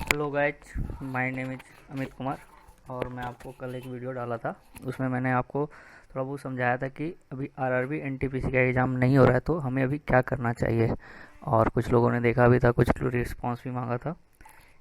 Hello guys, my name is Amit Kumar. और मैं आपको कल एक वीडियो डाला था, उसमें मैंने आपको थोड़ा बहुत समझाया था कि अभी आरआरबी एनटीपीसी का एग्ज़ाम नहीं हो रहा है तो हमें अभी क्या करना चाहिए। और कुछ लोगों ने देखा भी था, कुछ रिस्पांस भी मांगा था।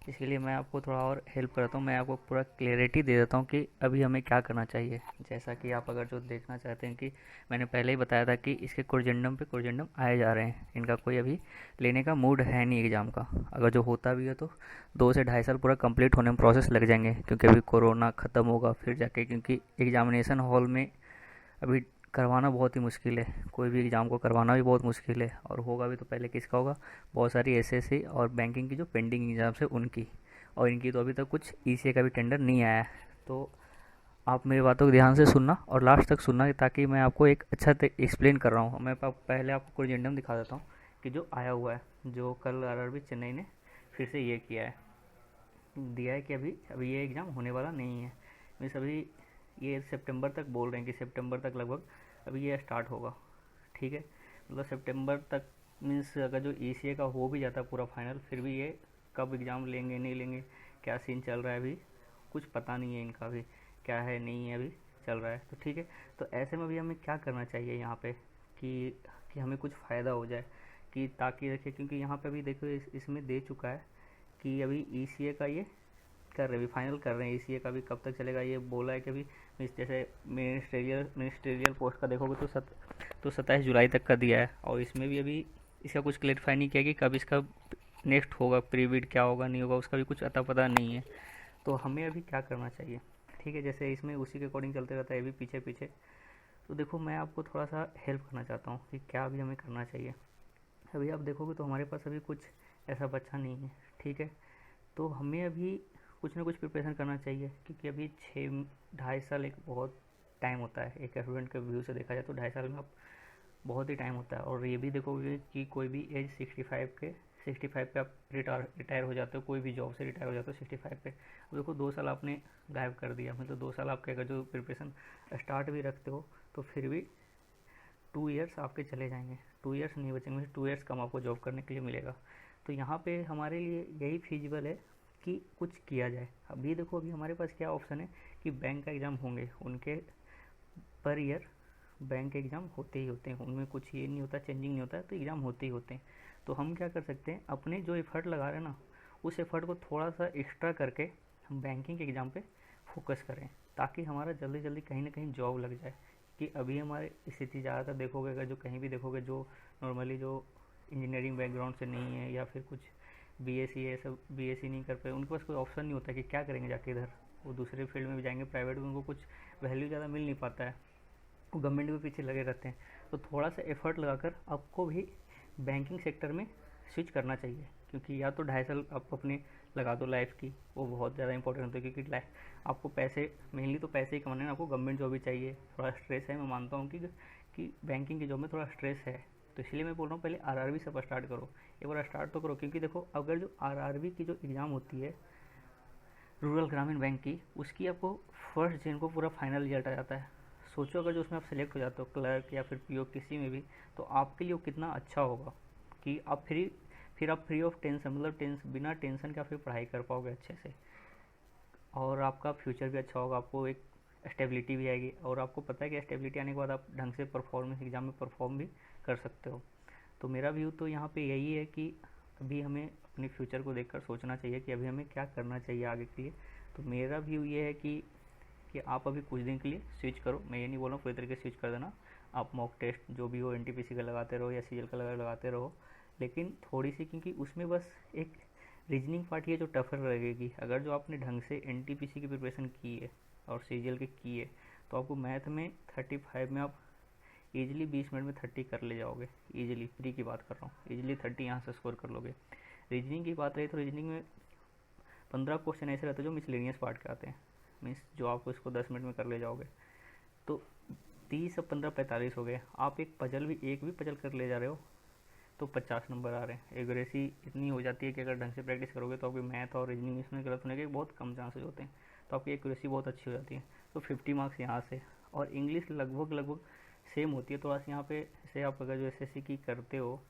इसके लिए मैं आपको थोड़ा और हेल्प करता हूँ, मैं आपको पूरा क्लियरिटी दे देता हूँ कि अभी हमें क्या करना चाहिए। जैसा कि आप अगर जो देखना चाहते हैं कि मैंने पहले ही बताया था कि इसके कोरिजेंडम पे कोरिजेंडम आए जा रहे हैं, इनका कोई अभी लेने का मूड है नहीं एग्ज़ाम का। अगर जो होता भी है तो 2 से ढाई साल पूरा कंप्लीट होने में प्रोसेस लग जाएंगे, क्योंकि अभी कोरोना ख़त्म होगा फिर जाके, क्योंकि एग्जामिनेशन हॉल में अभी करवाना बहुत ही मुश्किल है। कोई भी एग्ज़ाम को करवाना भी बहुत मुश्किल है, और होगा भी तो पहले किसका होगा? बहुत सारी एसएससी और बैंकिंग की जो पेंडिंग एग्ज़ाम्स है उनकी। और इनकी तो अभी तक कुछ ईसीए का भी टेंडर नहीं आया है। तो आप मेरी बातों को ध्यान से सुनना और लास्ट तक सुनना, ताकि मैं आपको एक अच्छा एक्सप्लेन कर रहा हूँ। मैं पहले आपको कोरिजेंडम दिखा देता हूँ कि जो आया हुआ है, जो कल आरआरबी चेन्नई ने फिर से ये किया है, दिया है कि अभी अभी ये एग्ज़ाम होने वाला नहीं है। मीन्स अभी ये सितंबर तक बोल रहे हैं कि सितंबर तक लगभग अभी ये स्टार्ट होगा। ठीक है, मतलब सितंबर तक। मीन्स अगर जो ईसीए का हो भी जाता है पूरा फाइनल, फिर भी ये कब एग्ज़ाम लेंगे नहीं लेंगे, क्या सीन चल रहा है अभी कुछ पता नहीं है इनका भी, क्या है नहीं है अभी चल रहा है। तो ठीक है, तो ऐसे में भी हमें क्या करना चाहिए यहाँ पे कि हमें कुछ फ़ायदा हो जाए, कि ताकि देखिए, क्योंकि यहाँ पे अभी देखो इसमें दे चुका है कि अभी ईसीए का ये कर रहे, अभी फाइनल कर रहे हैं। ईसीए का भी कब तक चलेगा ये बोला है कि अभी जैसे मिनिस्ट्रियल पोस्ट का देखोगे तो 27 जुलाई तक का दिया है। और इसमें भी अभी इसका कुछ क्लेरिफाई नहीं किया कि कब इसका नेक्स्ट होगा, प्रीबिड क्या होगा नहीं होगा, उसका भी कुछ अता पता नहीं है। तो हमें अभी क्या करना चाहिए? ठीक है, जैसे इसमें उसी के अकॉर्डिंग चलते रहता है, अभी पीछे पीछे। तो देखो, मैं आपको थोड़ा सा हेल्प करना चाहता हूँ कि क्या अभी हमें करना चाहिए। अभी आप देखोगे तो हमारे पास अभी कुछ ऐसा बचा नहीं है। ठीक है, तो हमें अभी कुछ ना कुछ प्रिपरेशन करना चाहिए, क्योंकि अभी 6 ढाई साल एक बहुत टाइम होता है। एक स्टूडेंट के व्यू से देखा जाए तो 2.5 साल में आप बहुत ही टाइम होता है। और ये भी देखोगे कि कोई भी एज 65 पे आप रिटायर हो जाते हो, कोई भी जॉब से रिटायर हो जाते हो 65 पे। अब देखो 2 साल आपने गायब कर दिया, मतलब 2 साल आपके अगर जो प्रिपरेशन स्टार्ट भी रखते हो तो फिर भी 2 ईयर्स आपके चले जाएंगे। 2 ईयर्स नहीं बचेंगे, 2 ईयर्स कम आपको जॉब करने के लिए मिलेगा। तो यहाँ पे हमारे लिए यही फिजिबल है कि कुछ किया जाए। अभी देखो, अभी हमारे पास क्या ऑप्शन है कि बैंक का एग्ज़ाम होंगे उनके, पर ईयर बैंक के एग्ज़ाम होते ही होते हैं, उनमें कुछ ये नहीं होता, चेंजिंग नहीं होता है, तो एग्ज़ाम होते ही होते हैं। तो हम क्या कर सकते हैं, अपने जो एफ़र्ट लगा रहे हैं ना, उस एफ़र्ट को थोड़ा सा एक्स्ट्रा करके हम बैंकिंग के एग्ज़ाम पे फोकस करें, ताकि हमारा जल्दी जल्दी कहीं ना कहीं जॉब लग जाए। कि अभी हमारी स्थिति ज़्यादातर देखोगे, अगर जो कहीं भी देखोगे, जो नॉर्मली जो इंजीनियरिंग बैकग्राउंड से नहीं है या फिर कुछ बीएससी है, सब बीएससी नहीं कर पाए, उनके पास कोई ऑप्शन नहीं होता कि क्या करेंगे जाके इधर। वो दूसरे फील्ड में भी जाएंगे, प्राइवेट में उनको कुछ वैल्यू ज़्यादा मिल नहीं पाता है, वो गवर्नमेंट के पीछे लगे रहते हैं। तो थोड़ा सा एफर्ट लगाकर आपको भी बैंकिंग सेक्टर में स्विच करना चाहिए, क्योंकि या तो 2.5 साल आप अपने लगा दो लाइफ की, वो बहुत ज़्यादा इंपॉर्टेंट होता है। क्योंकि लाइफ आपको पैसे, मेनली तो पैसे ही कमाने हैं, आपको गवर्नमेंट जॉब भी चाहिए। थोड़ा स्ट्रेस है, मैं मानता हूँ कि बैंकिंग की जॉब में थोड़ा स्ट्रेस है। तो इसलिए मैं बोल रहा हूँ पहले आरआरबी से स्टार्ट करो, एक बार स्टार्ट तो करो। क्योंकि देखो, अगर जो आरआरबी की जो एग्ज़ाम होती है रूरल ग्रामीण बैंक की, उसकी आपको फर्स्ट दिन को पूरा फाइनल रिजल्ट आ जाता है। सोचो, अगर जो उसमें आप सेलेक्ट हो जाते हो क्लर्क या फिर पीओ किसी में भी, तो आपके लिए वो कितना अच्छा होगा कि आप फिर आप फ्री ऑफ टेंशन, मतलब बिना टेंशन के आप फिर पढ़ाई कर पाओगे अच्छे से। और आपका फ्यूचर भी अच्छा होगा, आपको एक स्टेबिलिटी भी आएगी। और आपको पता है कि स्टेबिलिटी आने के बाद आप ढंग से परफॉर्मेंस एग्ज़ाम में परफॉर्म भी कर सकते हो। तो मेरा व्यू तो यहाँ पे यही है कि अभी हमें अपने फ्यूचर को देखकर सोचना चाहिए कि अभी हमें क्या करना चाहिए आगे के लिए। तो मेरा व्यू ये है कि आप अभी कुछ दिन के लिए स्विच करो। मैं ये नहीं बोल रहा हूँ पूरी तरीके से स्विच कर देना। आप मॉक टेस्ट जो भी हो एनटीपीसी का लगाते रहो या सीजीएल का लगाते रहो, लेकिन थोड़ी सी, क्योंकि उसमें बस एक रीजनिंग पार्ट ये जो टफर लगेगी। अगर जो आपने ढंग से एनटीपीसी की प्रिपरेशन की है और सीजीएल की की है, तो आपको मैथ में 35 में आप ईजिली 20 मिनट में 30 कर ले जाओगे। ईजिली, प्री की बात कर रहा हूँ, ईजिली 30 यहाँ से स्कोर कर लोगे। रीजनिंग की बात रही तो रीजनिंग में 15 क्वेश्चन ऐसे रहते हैं जो मिसलेनियस पार्ट के आते हैं, मीन्स जो आप इसको 10 मिनट में कर ले जाओगे। तो 30 और 15 45 हो गए। आप एक भी पजल कर ले जा रहे हो तो 50 नंबर आ रहे हैं। एक्यूरेसी इतनी हो जाती है कि अगर ढंग से प्रैक्टिस करोगे तो आपकी मैथ और रीजनिंग इसमें गलत होने के बहुत कम चांसेस होते हैं। तो आपकी एक्यूरेसी बहुत अच्छी हो जाती है। तो 50 मार्क्स यहाँ से। और इंग्लिश लगभग लगभग सेम होती है। थोड़ा सा यहाँ पे, जैसे आप अगर जो एसएससी की करते हो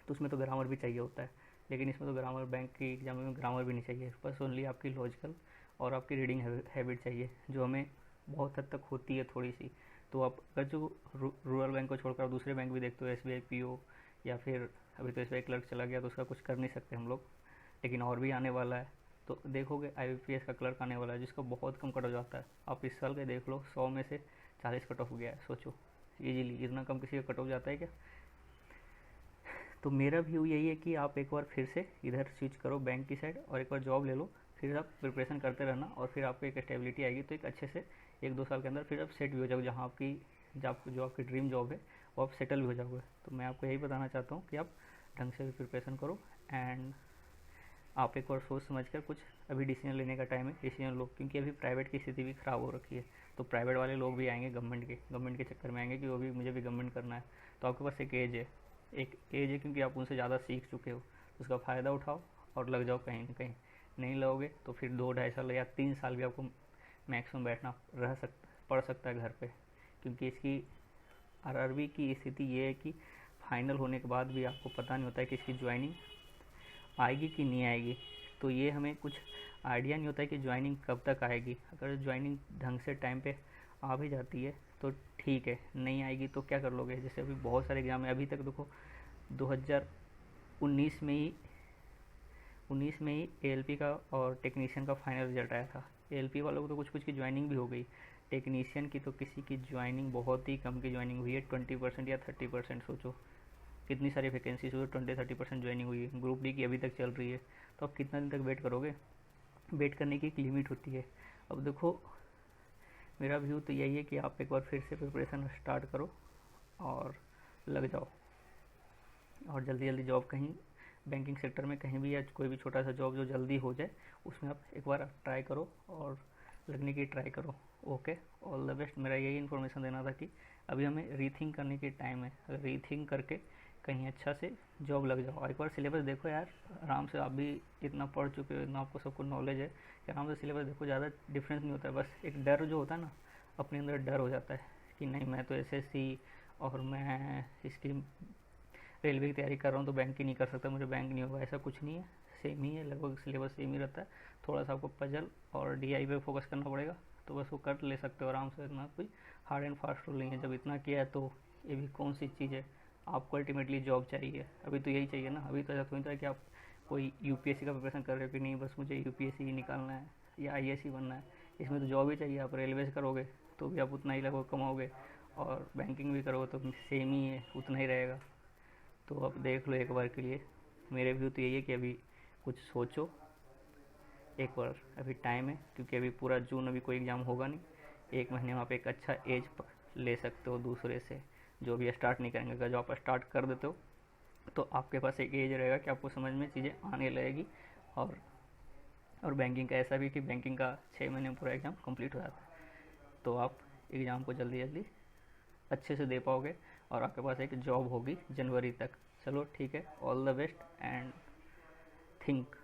तो उसमें तो ग्रामर भी चाहिए होता है, लेकिन इसमें तो ग्रामर, बैंक की एग्जाम में ग्रामर भी नहीं चाहिए, बस ओनली आपकी लॉजिकल और आपकी रीडिंग हैबिट चाहिए, जो हमें बहुत हद तक होती है थोड़ी सी। तो आप अगर जो रूरल बैंक को छोड़कर दूसरे बैंक भी देखते हो, SBI PO, या फिर अभी तो SBI क्लर्क चला गया तो उसका कुछ कर नहीं सकते हम लोग, लेकिन और भी आने वाला है। तो देखोगे IBPS का क्लर्क आने वाला है जिसका बहुत कम कट ऑफ जाता है। आप इस साल के देख लो, 100 में से 40 कट ऑफ गया है, सोचो इजीली, इतना कम किसी का कट ऑफ जाता है क्या। तो मेरा व्यू यही है कि आप एक बार फिर से इधर स्विच करो बैंक की साइड, और एक बार जॉब ले लो, फिर आप प्रिपरेशन करते रहना, और फिर आपको एक स्टेबिलिटी आएगी, तो एक अच्छे से 1-2 साल के अंदर फिर आप सेट भी हो जाओगे, जहाँ आपकी जो आपकी ड्रीम जॉब है वो आप सेटल भी हो जाओगे। तो मैं आपको यही बताना चाहता हूँ कि आप ढंग से भी प्रिपरेशन करो, एंड आप एक बार सोच समझ कर कुछ अभी डिसीजन लेने का टाइम है, डिसीजन लो, क्योंकि अभी प्राइवेट की स्थिति भी ख़राब हो रखी है। तो प्राइवेट वाले लोग भी आएंगे गवर्नमेंट के चक्कर में आएंगे कि वो भी, मुझे भी गवर्नमेंट करना है। तो आपके पास एक एज है क्योंकि आप उनसे ज़्यादा सीख चुके हो, तो उसका फ़ायदा उठाओ और लग जाओ कहीं ना कहीं। नहीं लगोगे तो फिर 2-2.5 साल या 3 साल भी आपको मैक्सिमम बैठना पड़ सकता है घर पे, क्योंकि इसकी RRB की स्थिति ये है कि फाइनल होने के बाद भी आपको पता नहीं होता है कि इसकी ज्वाइनिंग आएगी कि नहीं आएगी। तो ये हमें कुछ आइडिया नहीं होता है कि ज्वाइनिंग कब तक आएगी। अगर ज्वाइनिंग ढंग से टाइम पे आ भी जाती है तो ठीक है, नहीं आएगी तो क्या कर लोगे। जैसे अभी बहुत सारे एग्ज़ाम है, अभी तक देखो 2019 में ही ALP का और टेक्नीशियन का फाइनल रिजल्ट आया था। ALP वालों को तो कुछ कुछ की ज्वाइनिंग भी हो गई, टेक्नीशियन की तो किसी की ज्वाइनिंग, बहुत ही कम की ज्वाइनिंग हुई है, 20% या 30%। सोचो कितनी सारी वैकेंसीज हुई, 20-30% ज्वाइनिंग हुई है। ग्रुप डी की अभी तक चल रही है, तो आप कितना दिन तक वेट करोगे। वेट करने की एक लिमिट होती है। अब देखो, मेरा व्यू तो यही है कि आप एक बार फिर से प्रिपरेशन स्टार्ट करो और लग जाओ, और जल्दी जल्दी जॉब कहीं बैंकिंग सेक्टर में कहीं भी, या कोई भी छोटा सा जॉब जो जल्दी हो जाए उसमें आप एक बार ट्राई करो और लगने की ट्राई करो। Okay, all the best. मेरा यही इन्फॉर्मेशन देना था कि अभी हमें रीथिंक करने की टाइम है। अगर रीथिंक करके कहीं अच्छा से जॉब लग जाओ। एक बार सिलेबस देखो यार, आराम से, आप भी इतना पढ़ चुके हो, इतना आपको सबको नॉलेज है कि आराम से सिलेबस देखो, ज़्यादा डिफरेंस नहीं होता है। बस एक डर जो होता है ना, अपने अंदर डर हो जाता है कि नहीं मैं तो SSC और मैं इसकी रेलवे की तैयारी कर रहा हूँ तो बैंक की नहीं कर सकता, मुझे बैंक नहीं होगा। ऐसा कुछ नहीं है, सेम ही है, लगभग सिलेबस सेम ही रहता है। थोड़ा सा आपको पजल और DI पे फोकस करना पड़ेगा, तो बस वो कर ले सकते हो आराम से। इतना कोई हार्ड एंड फास्ट रूल नहीं है। जब इतना किया है तो ये भी कौन सी चीज़ है, आपको अल्टीमेटली जॉब चाहिए। अभी तो यही चाहिए ना। अभी तो ऐसा थोड़ी था कि आप कोई UPSC का प्रिपरेशन कर रहे हो कि नहीं बस मुझे UPSC ही निकालना है या IAS ही बनना है। इसमें तो जॉब ही चाहिए। आप रेलवे से करोगे तो भी आप उतना ही लगभग कमाओगे, और बैंकिंग भी करोगे तो सेम ही है, उतना ही रहेगा। तो अब देख लो एक बार के लिए। मेरे व्यू तो यही है कि अभी कुछ सोचो एक बार, अभी टाइम है, क्योंकि अभी पूरा जून अभी कोई एग्ज़ाम होगा नहीं। 1 महीने में आप एक अच्छा एज ले सकते हो दूसरे से, जो भी स्टार्ट नहीं करेंगे। अगर जो आप स्टार्ट कर देते हो तो आपके पास एक एज रहेगा कि आपको समझ में चीज़ें आने लगेगी। और बैंकिंग का ऐसा भी कि बैंकिंग का 6 महीने में पूरा एग्ज़ाम कंप्लीट हो जाता है, तो आप एग्ज़ाम को जल्दी जल्दी अच्छे से दे पाओगे, और आपके पास एक जॉब होगी जनवरी तक। चलो ठीक है, all the best and think